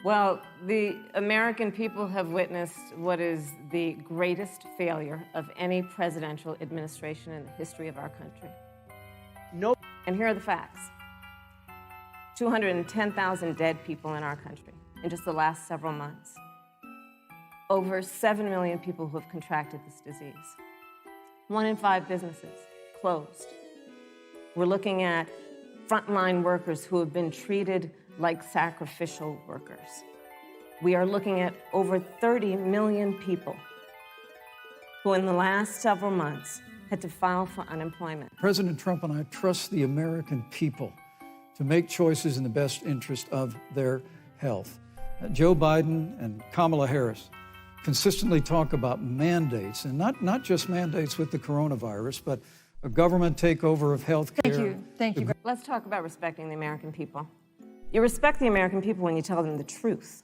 Well, the American people have witnessed what is the greatest failure of any presidential administration in the history of our country. No. And here are the facts. 210,000 dead people in our country in just the last several months. Over 7 million people who have contracted this disease. 1 in 5 businesses closed. We're looking at frontline workers who have been treated like sacrificial workers. We are looking at over 30 million people who in the last several months had to file for unemployment. President Trump and I trust the American people to make choices in the best interest of their health. Joe Biden and Kamala Harris consistently talk about mandates, and not just mandates with the coronavirus, but a government takeover of health care. Thank you. Let's talk about respecting the American people. You respect the American people when you tell them the truth.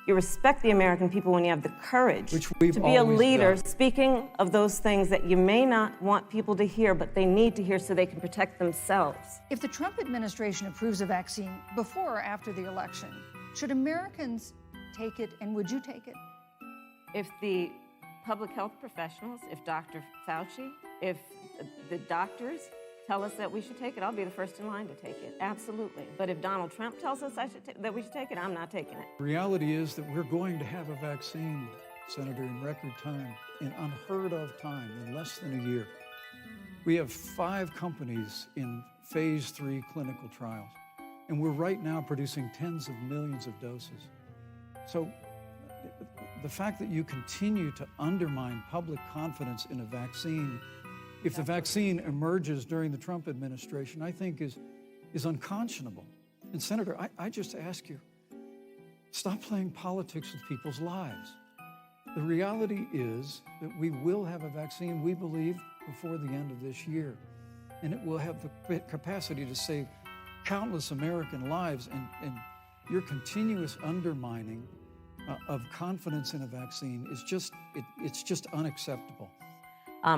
You respect the American people when you have the courage to be a leader speaking of those things that you may not want people to hear, but they need to hear so they can protect themselves. If the Trump administration approves a vaccine before or after the election, should Americans take it, and would you take it? If the public health professionals, if Dr. Fauci, if the doctors tell us that we should take it, I'll be the first in line to take it, absolutely. But if Donald Trump tells us that we should take it, I'm not taking it. The reality is that we're going to have a vaccine, Senator, in record time, in unheard of time, in less than a year. We have 5 companies in phase 3 clinical trials, and we're right now producing tens of millions of doses. So the fact that you continue to undermine public confidence in a vaccine, if the vaccine emerges during the Trump administration, I think is unconscionable. And Senator, I just ask you, stop playing politics with people's lives. The reality is that we will have a vaccine, we believe, before the end of this year. And it will have the capacity to save countless American lives, and your continuous undermining of confidence in a vaccine is it's just unacceptable.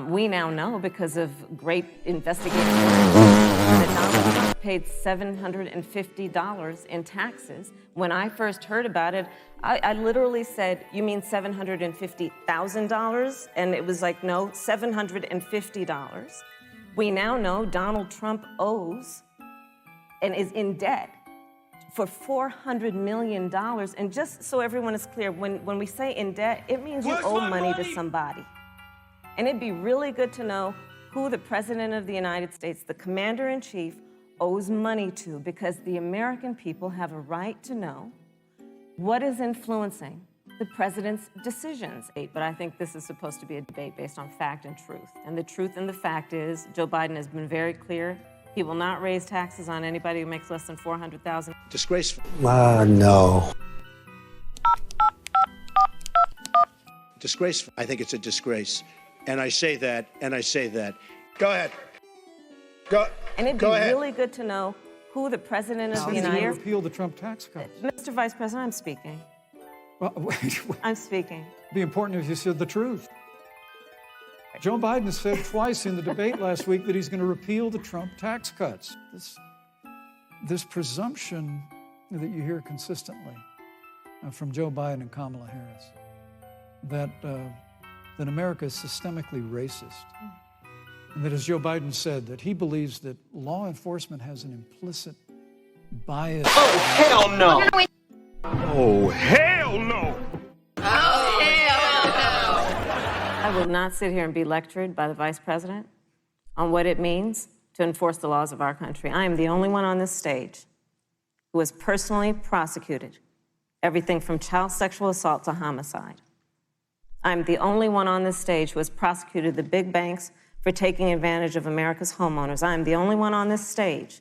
We now know, because of great investigative that Donald Trump paid $750 in taxes. When I first heard about it, I literally said, "You mean $750,000?" And it was like, no, $750. We now know Donald Trump owes and is in debt for $400 million. And just so everyone is clear, when we say in debt, it means you owe money to somebody. And it'd be really good to know who the President of the United States, the Commander-in-Chief, owes money to, because the American people have a right to know what is influencing the President's decisions. But I think this is supposed to be a debate based on fact and truth. And the truth and the fact is, Joe Biden has been very clear. He will not raise taxes on anybody who makes less than $400,000. Disgraceful. No. Disgraceful. I think it's a disgrace. And I say that. Go ahead. And it'd be really good to know who the President of the United States... repeal the Trump tax cuts. Mr. Vice President, I'm speaking. Well, wait. I'm speaking. It'd be important if you said the truth. Joe Biden said twice in the debate last week that he's going to repeal the Trump tax cuts. This presumption that you hear consistently from Joe Biden and Kamala Harris that America is systemically racist, and that, as Joe Biden said, that he believes that law enforcement has an implicit bias. Oh, hell no! Oh, hell no! I will not sit here and be lectured by the Vice President on what it means to enforce the laws of our country. I am the only one on this stage who has personally prosecuted everything from child sexual assault to homicide. I'm the only one on this stage who has prosecuted the big banks for taking advantage of America's homeowners. I'm the only one on this stage